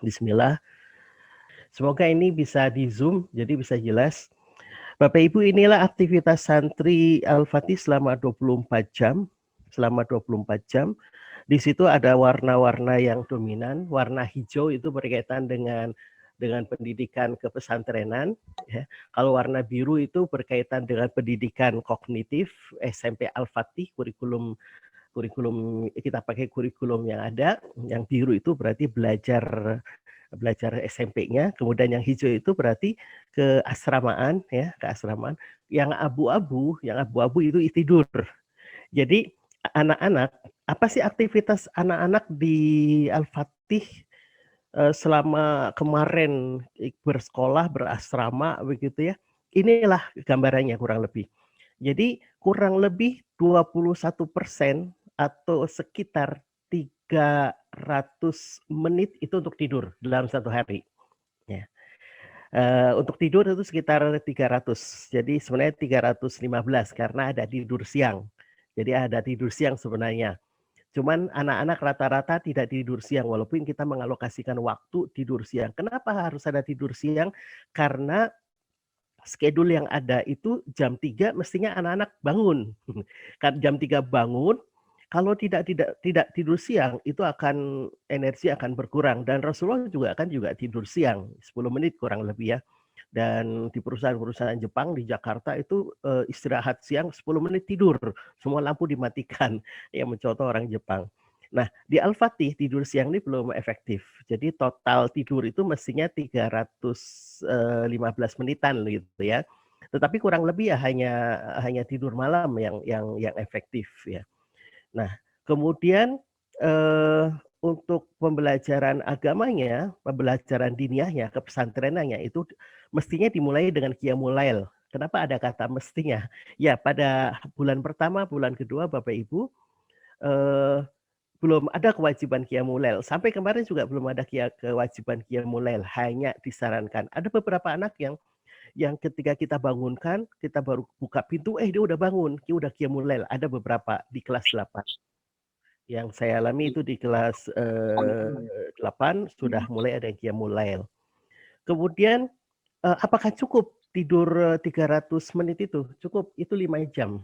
Bismillah. Semoga ini bisa di Zoom, jadi bisa jelas. Bapak Ibu, inilah aktivitas santri Al-Fatih selama 24 jam. Selama 24 jam. Di situ ada warna-warna yang dominan. Warna hijau itu berkaitan dengan pendidikan kepesantrenan. Ya. Kalau warna biru itu berkaitan dengan pendidikan kognitif, SMP Al-Fatih, kurikulum kita pakai kurikulum yang ada. Yang biru itu berarti belajar SMP-nya, kemudian yang hijau itu berarti keasramaan, ya, keasramaan. Yang abu-abu itu tidur. Jadi anak-anak, apa sih aktivitas anak-anak di Al-Fatih selama kemarin bersekolah, berasrama begitu ya? Inilah gambarannya kurang lebih. Jadi kurang lebih 21% atau sekitar 300 menit itu untuk tidur dalam satu hari. Ya. Untuk tidur itu sekitar 300. Jadi sebenarnya 315 karena ada tidur siang. Jadi ada tidur siang sebenarnya. Cuman anak-anak rata-rata tidak tidur siang walaupun kita mengalokasikan waktu tidur siang. Kenapa harus ada tidur siang? Karena schedule yang ada itu jam 3 mestinya anak-anak bangun. Kan jam 3 bangun, kalau tidak tidur siang itu akan energi akan berkurang dan Rasulullah juga tidur siang 10 menit kurang lebih ya. Dan di perusahaan-perusahaan Jepang di Jakarta itu istirahat siang 10 menit tidur, semua lampu dimatikan, yang mencontoh orang Jepang. Nah, di Al-Fatih tidur siang ini belum efektif. Jadi total tidur itu mestinya 315 menitan gitu ya. Tetapi kurang lebih ya hanya tidur malam yang efektif ya. Nah, kemudian untuk pembelajaran agamanya, pembelajaran diniahnya, kepesantrenannya itu mestinya dimulai dengan Qiyamul Lail. Kenapa ada kata mestinya? Ya, pada bulan pertama, bulan kedua Bapak Ibu belum ada kewajiban Qiyamul Lail. Sampai kemarin juga belum ada kewajiban Qiyamul Lail, hanya disarankan. Ada beberapa anak yang ketika kita bangunkan, kita baru buka pintu, dia udah bangun, dia udah Qiyamul Lail. Ada beberapa di kelas 8. Yang saya alami itu di kelas 8 sudah mulai ada yang Qiyamul Lail. Kemudian apakah cukup tidur 300 menit itu? Cukup, itu 5 jam.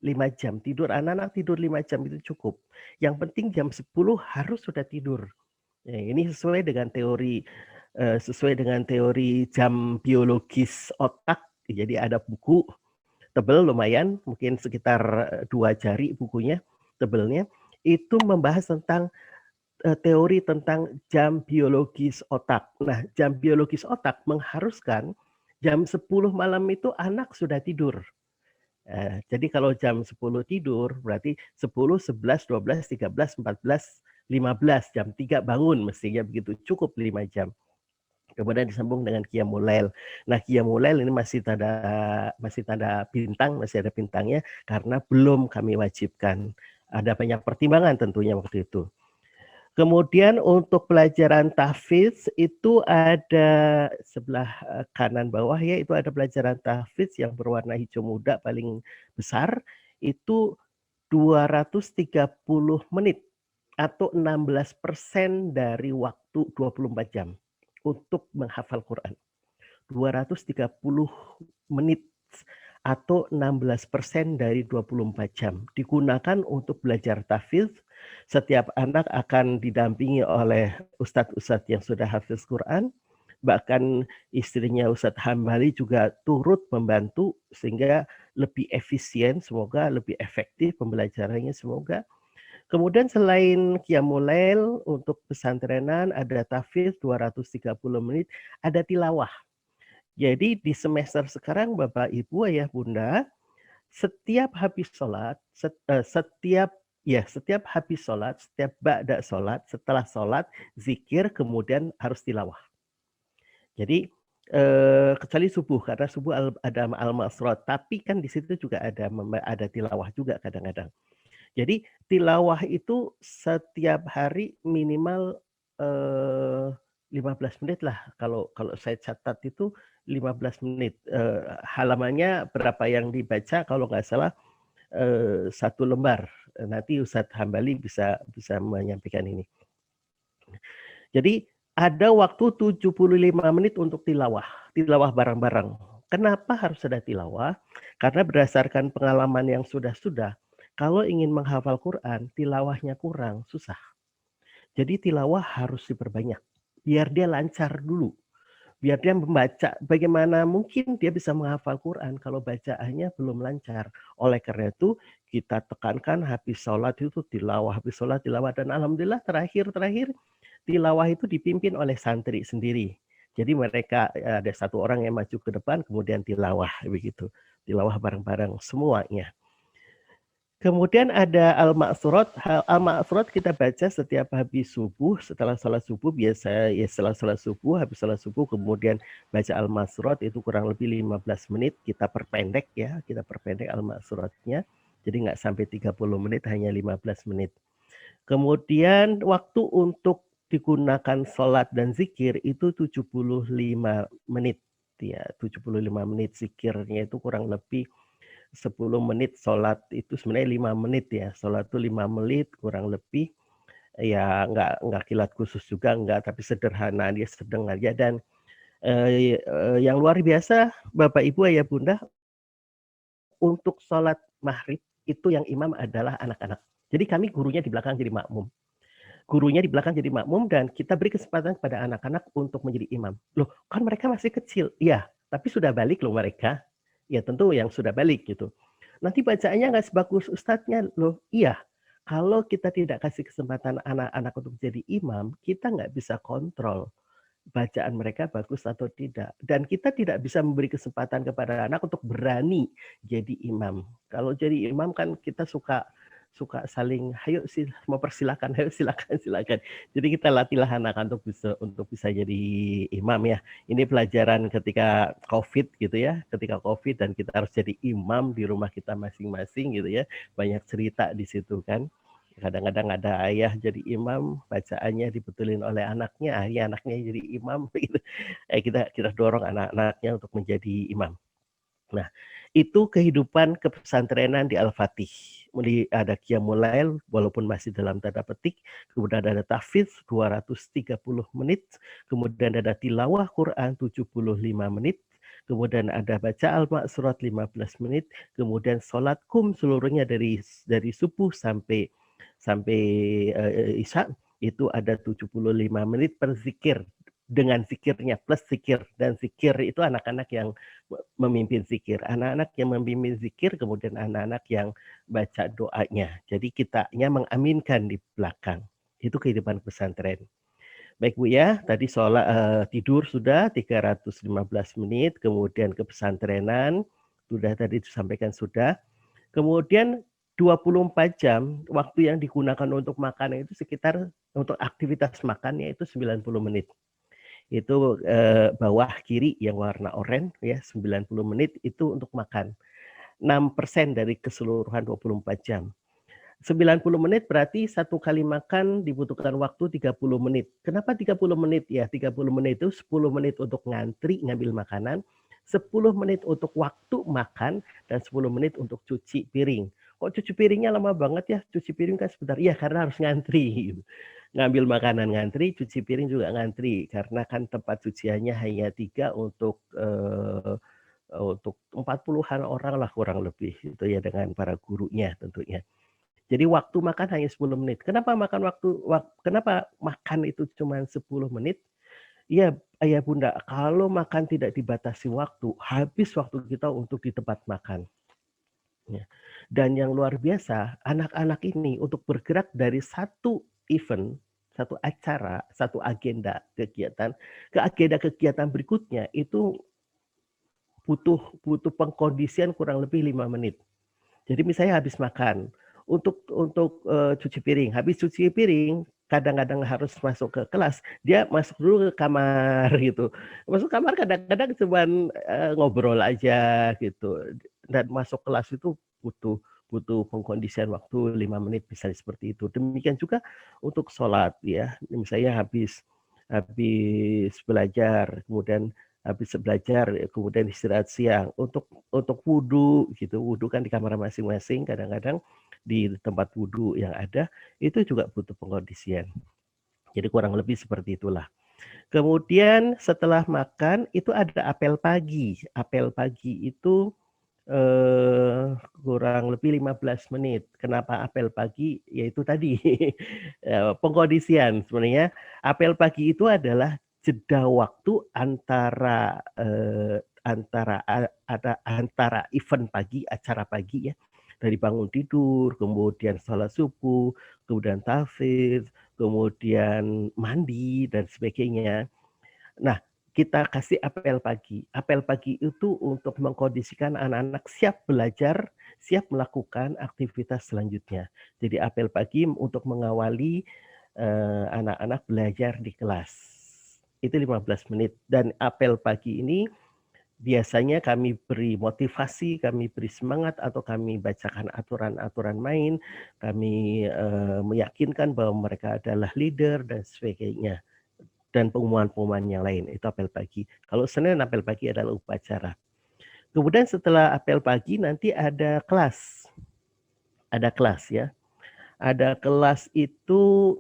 5 jam tidur, anak-anak tidur 5 jam itu cukup. Yang penting jam 10 harus sudah tidur. Ya, ini sesuai dengan teori jam biologis otak. Jadi ada buku tebal lumayan, mungkin sekitar 2 jari bukunya, tebelnya. Itu membahas tentang teori tentang jam biologis otak. Nah, jam biologis otak mengharuskan jam 10 malam itu anak sudah tidur. Jadi kalau jam 10 tidur, berarti 10, 11, 12, 13, 14, 15, jam 3 bangun mestinya begitu, cukup 5 jam. Kemudian disambung dengan Qiyamul Lail. Nah, Qiyamul Lail ini masih tanda bintang, masih ada bintangnya karena belum kami wajibkan. Ada banyak pertimbangan tentunya waktu itu. Kemudian untuk pelajaran tahfidz itu ada sebelah kanan bawah ya, itu ada pelajaran tahfidz yang berwarna hijau muda paling besar, itu 230 menit atau 16% dari waktu 24 jam untuk menghafal Quran. 230 menit atau 16% dari 24 jam digunakan untuk belajar tahfidz. Setiap anak akan didampingi oleh ustadz-ustadz yang sudah hafiz Quran, bahkan istrinya Ustadz Hambali juga turut membantu sehingga lebih efisien, semoga lebih efektif pembelajarannya semoga. Kemudian selain Qiyamul Lail untuk pesantrenan ada tahfidz 230 menit, ada tilawah. Jadi di semester sekarang Bapak Ibu Ayah Bunda, setiap habis sholat, setiap habis sholat, setiap ba'da sholat, setelah sholat, zikir, kemudian harus tilawah. Jadi kecuali subuh, karena subuh ada al-masrot, tapi kan di situ juga ada tilawah juga kadang-kadang. Jadi tilawah itu setiap hari minimal 15 menit lah. Kalau saya catat itu 15 menit. Halamannya berapa yang dibaca kalau nggak salah 1 lembar. Nanti Ustadz Hambali bisa menyampaikan ini. Jadi ada waktu 75 menit untuk tilawah bareng-bareng. Kenapa harus ada tilawah? Karena berdasarkan pengalaman yang sudah-sudah, kalau ingin menghafal Quran, tilawahnya kurang, susah. Jadi tilawah harus diperbanyak, biar dia lancar dulu. Biar dia membaca, bagaimana mungkin dia bisa menghafal Quran kalau bacaannya belum lancar. Oleh karena itu, kita tekankan habis sholat itu tilawah, habis sholat tilawah. Dan alhamdulillah terakhir tilawah itu dipimpin oleh santri sendiri. Jadi mereka ada satu orang yang maju ke depan, kemudian tilawah begitu. Tilawah bareng-bareng semuanya. Kemudian ada Al-Ma'surat. Al-Ma'surat kita baca setiap habis subuh, setelah salat subuh biasa ya setelah salat subuh, habis salat subuh kemudian baca Al-Ma'surat itu kurang lebih 15 menit, kita perpendek ya, kita perpendek Al-Ma'suratnya. Jadi nggak sampai 30 menit, hanya 15 menit. Kemudian waktu untuk digunakan sholat dan zikir itu 75 menit ya, 75 menit zikirnya itu kurang lebih 10 menit, sholat itu sebenarnya 5 menit ya. Sholat itu 5 menit kurang lebih, ya nggak kilat khusus juga enggak, tapi sederhana, dia sedang aja. Dan yang luar biasa Bapak Ibu Ayah Bunda, untuk sholat maghrib itu yang imam adalah anak-anak. Jadi kami gurunya di belakang jadi makmum. Gurunya di belakang jadi makmum dan kita beri kesempatan kepada anak-anak untuk menjadi imam. Loh, kan mereka masih kecil. Iya, tapi sudah balik loh mereka. Ya tentu yang sudah balik gitu. Nanti bacaannya nggak sebagus ustadznya loh. Iya, kalau kita tidak kasih kesempatan anak-anak untuk jadi imam, kita nggak bisa kontrol bacaan mereka bagus atau tidak. Dan kita tidak bisa memberi kesempatan kepada anak untuk berani jadi imam. Kalau jadi imam kan kita suka saling, ayo sih mau persilakan, ayo silakan. Jadi kita latihlah anak untuk bisa jadi imam ya. Ini pelajaran ketika COVID gitu ya, ketika COVID dan kita harus jadi imam di rumah kita masing-masing gitu ya. Banyak cerita di situ kan. Kadang-kadang ada ayah jadi imam, bacaannya dibetulin oleh anaknya, akhirnya anaknya jadi imam gitu. Kita dorong anak-anaknya untuk menjadi imam. Nah, itu kehidupan kepesantrenan di Al-Fatih. Ada Qiyamul Lail walaupun masih dalam tanda petik, kemudian ada tahfidz 230 menit, kemudian ada tilawah Quran 75 menit, kemudian ada baca Al-Ma'surat 15 menit, kemudian sholat seluruhnya dari subuh sampai Isya itu ada 75 menit per zikir dengan zikirnya plus zikir, dan zikir itu anak-anak yang memimpin zikir, anak-anak yang memimpin zikir, kemudian anak-anak yang baca doanya. Jadi kitanya mengaminkan di belakang. Itu kehidupan pesantren. Baik Bu ya, tadi soal tidur sudah 315 menit, kemudian kepesantrenan sudah tadi disampaikan sudah. Kemudian 24 jam waktu yang digunakan untuk makan itu sekitar untuk aktivitas makannya itu 90 menit. Itu bawah kiri yang warna oranye ya 90 menit itu untuk makan. 6% dari keseluruhan 24 jam. 90 menit berarti satu kali makan dibutuhkan waktu 30 menit. Kenapa 30 menit? Ya 30 menit itu 10 menit untuk ngantri ngambil makanan, 10 menit untuk waktu makan, dan 10 menit untuk cuci piring. Kok cuci piringnya lama banget ya? Cuci piring kan sebentar. Iya karena harus ngantri. Ngambil makanan ngantri, cuci piring juga ngantri. Karena kan tempat cuciannya hanya 3 untuk 40-an orang lah kurang lebih. Itu ya dengan para gurunya tentunya. Jadi waktu makan hanya 10 menit. Kenapa makan itu cuma 10 menit? Iya, Ayah Bunda, kalau makan tidak dibatasi waktu, habis waktu kita untuk di tempat makan. Ya. Dan yang luar biasa, anak-anak ini untuk bergerak dari satu event, satu acara, satu agenda kegiatan, ke agenda kegiatan berikutnya itu butuh pengkondisian kurang lebih 5 menit. Jadi misalnya habis makan, untuk cuci piring, habis cuci piring kadang-kadang harus masuk ke kelas, dia masuk dulu ke kamar gitu. Masuk kamar kadang-kadang cuman ngobrol aja gitu. Dan masuk kelas itu butuh pengkondisian waktu 5 menit misalnya seperti itu. Demikian juga untuk sholat ya. Misalnya habis belajar, kemudian habis belajar, kemudian istirahat siang, untuk wudhu gitu, wudhu kan di kamar masing-masing, kadang-kadang di tempat wudhu yang ada, itu juga butuh pengkondisian. Jadi kurang lebih seperti itulah. Kemudian setelah makan itu ada apel pagi. Apel pagi itu kurang lebih 15 menit. Kenapa apel pagi? Yaitu tadi, pengkondisian. Sebenarnya apel pagi itu adalah jeda waktu antara event pagi, acara pagi ya, dari bangun tidur, kemudian sholat subuh, kemudian tahfidz, kemudian mandi dan sebagainya. Nah, kita kasih apel pagi. Apel pagi itu untuk mengkondisikan anak-anak siap belajar, siap melakukan aktivitas selanjutnya. Jadi apel pagi untuk mengawali anak-anak belajar di kelas. Itu 15 menit. Dan apel pagi ini biasanya kami beri motivasi, kami beri semangat, atau kami bacakan aturan-aturan main, kami meyakinkan bahwa mereka adalah leader dan sebagainya. Dan pengumuman-pengumuman yang lain, itu apel pagi. Kalau Senin apel pagi adalah upacara. Kemudian setelah apel pagi nanti ada kelas. Ada kelas ya. Ada kelas itu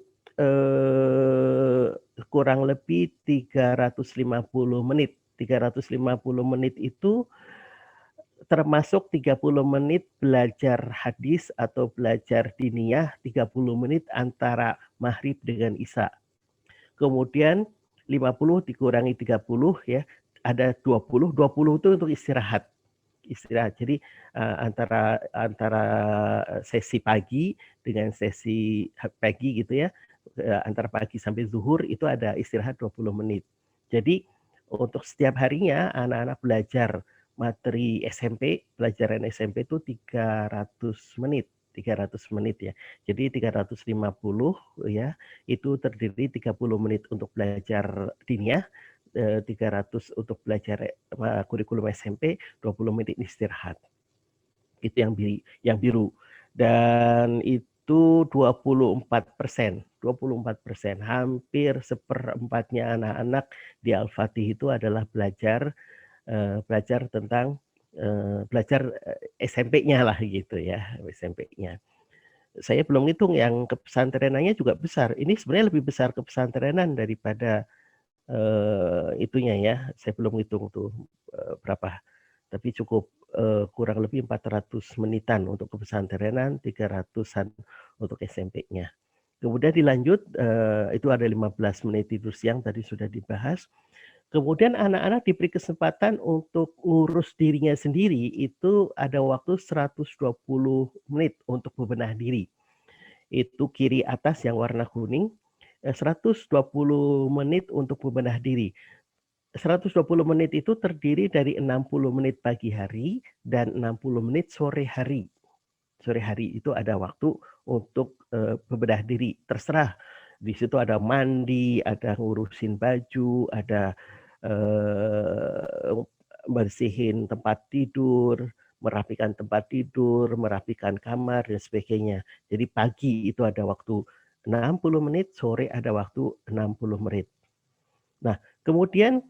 kurang lebih 350 menit. 350 menit itu termasuk 30 menit belajar hadis atau belajar diniyah, 30 menit antara maghrib dengan isya. Kemudian 50 dikurangi 30 ya, ada 20 itu untuk istirahat. Jadi antara antara sesi pagi dengan sesi pagi gitu ya, antara pagi sampai zuhur itu ada istirahat 20 menit. Jadi untuk setiap harinya anak-anak belajar materi SMP, pelajaran SMP itu 300 menit. 300 menit ya. Jadi 350 ya, itu terdiri 30 menit untuk belajar diniyah, 300 untuk belajar kurikulum SMP, 20 menit istirahat. Itu yang biru. Dan itu 24%. 24%. Hampir seperempatnya anak-anak di Al-Fatih itu adalah belajar tentang belajar SMP-nya lah gitu ya, SMP-nya. Saya belum hitung yang kepesantrenannya juga besar. Ini sebenarnya lebih besar kepesantrenan daripada itunya ya. Saya belum hitung tuh berapa. Tapi cukup kurang lebih 400 menitan untuk kepesantrenan, 300-an untuk SMP-nya. Kemudian dilanjut, itu ada 15 menit tidur siang tadi sudah dibahas. Kemudian anak-anak diberi kesempatan untuk ngurus dirinya sendiri, itu ada waktu 120 menit untuk bebenah diri. Itu kiri atas yang warna kuning, 120 menit untuk bebenah diri. 120 menit itu terdiri dari 60 menit pagi hari dan 60 menit sore hari. Sore hari itu ada waktu untuk bebenah diri, terserah. Di situ ada mandi, ada ngurusin baju, ada bersihin tempat tidur, merapikan tempat tidur, merapikan kamar dan sebagainya. Jadi pagi itu ada waktu 60 menit, sore ada waktu 60 menit. Nah, kemudian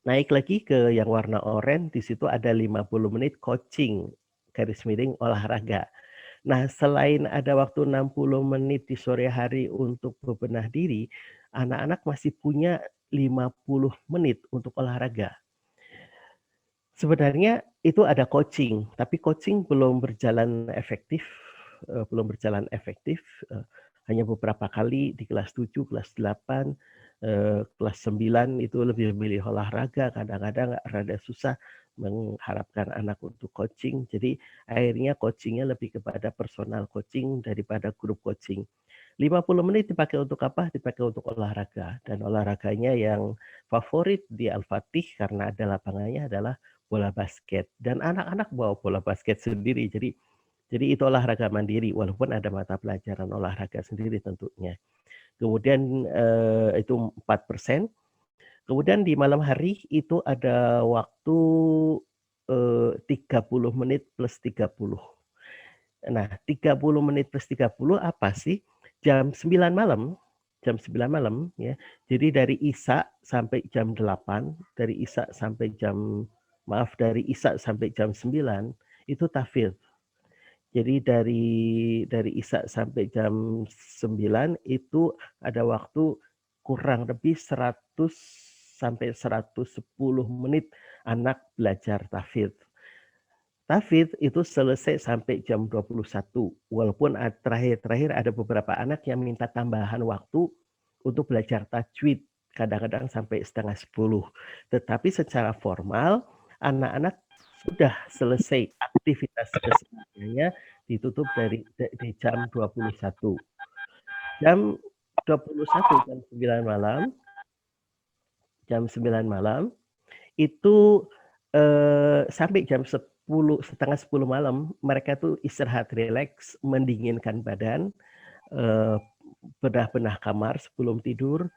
naik lagi ke yang warna oranye, di situ ada 50 menit coaching, garis miring olahraga. Nah, selain ada waktu 60 menit di sore hari untuk bebenah diri, anak-anak masih punya 50 menit untuk olahraga. Sebenarnya itu ada coaching, tapi coaching belum berjalan efektif, hanya beberapa kali di kelas 7, kelas 8, kelas 9 itu lebih memilih olahraga, kadang-kadang rada susah mengharapkan anak untuk coaching. Jadi akhirnya coachingnya lebih kepada personal coaching daripada grup coaching. 50 menit dipakai untuk apa? Dipakai untuk olahraga. Dan olahraganya yang favorit di Al-Fatih karena ada lapangannya adalah bola basket. Dan anak-anak bawa bola basket sendiri. Jadi itu olahraga mandiri walaupun ada mata pelajaran olahraga sendiri tentunya. Kemudian itu 4%. Kemudian di malam hari itu ada waktu 30 menit plus 30. Nah, 30 menit plus 30 apa sih? Jam 9 malam, ya. Jadi dari Isya sampai jam 8, dari Isya sampai jam 9 itu tahfidz. Jadi dari Isya sampai jam 9 itu ada waktu kurang lebih 100 sampai 110 menit anak belajar tahfidz. Tahfidz itu selesai sampai jam 21, walaupun terakhir-terakhir ada beberapa anak yang minta tambahan waktu untuk belajar tajwid, kadang-kadang sampai 9:30. Tetapi secara formal, anak-anak sudah selesai aktivitas kesehariannya ditutup di jam 21. Jam 21, jam 9 malam, itu, sampai jam 10, setengah 10 malam, mereka tuh istirahat rileks, mendinginkan badan, eee, bedah-benah kamar sebelum tidur.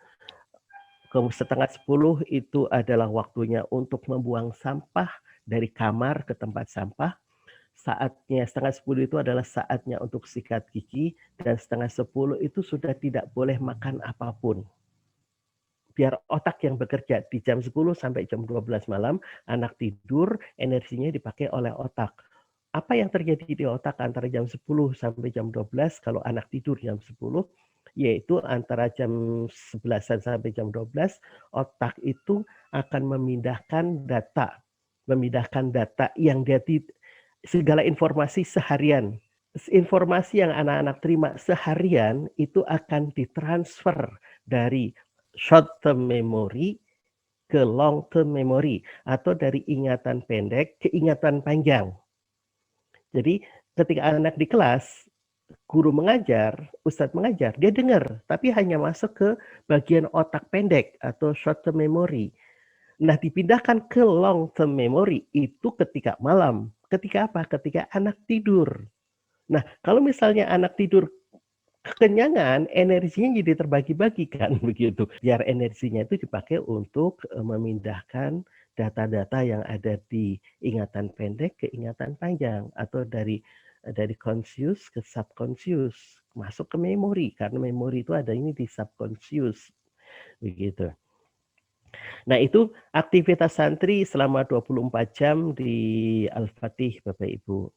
Setengah 10 itu adalah waktunya untuk membuang sampah dari kamar ke tempat sampah. Setengah 10 itu adalah saatnya untuk sikat gigi, dan setengah 10 itu sudah tidak boleh makan apapun. Biar otak yang bekerja di jam 10 sampai jam 12 malam, anak tidur, energinya dipakai oleh otak. Apa yang terjadi di otak antara jam 10 sampai jam 12 kalau anak tidur jam 10, yaitu antara jam 11-an sampai jam 12, otak itu akan memindahkan data yang segala informasi seharian. Informasi yang anak-anak terima seharian itu akan ditransfer dari short term memory ke long term memory, atau dari ingatan pendek ke ingatan panjang. Jadi ketika anak di kelas, guru mengajar, ustadz mengajar, dia dengar, tapi hanya masuk ke bagian otak pendek atau short term memory. Nah, dipindahkan ke long term memory itu ketika malam. Ketika apa? Ketika anak tidur. Nah, kalau misalnya anak tidur kekenyangan, energinya jadi terbagi-bagi kan begitu. Biar energinya itu dipakai untuk memindahkan data-data yang ada di ingatan pendek ke ingatan panjang, atau dari conscious ke subconscious, masuk ke memori, karena memori itu ada ini di subconscious begitu. Nah, itu aktivitas santri selama 24 jam di Al-Fatih, Bapak Ibu.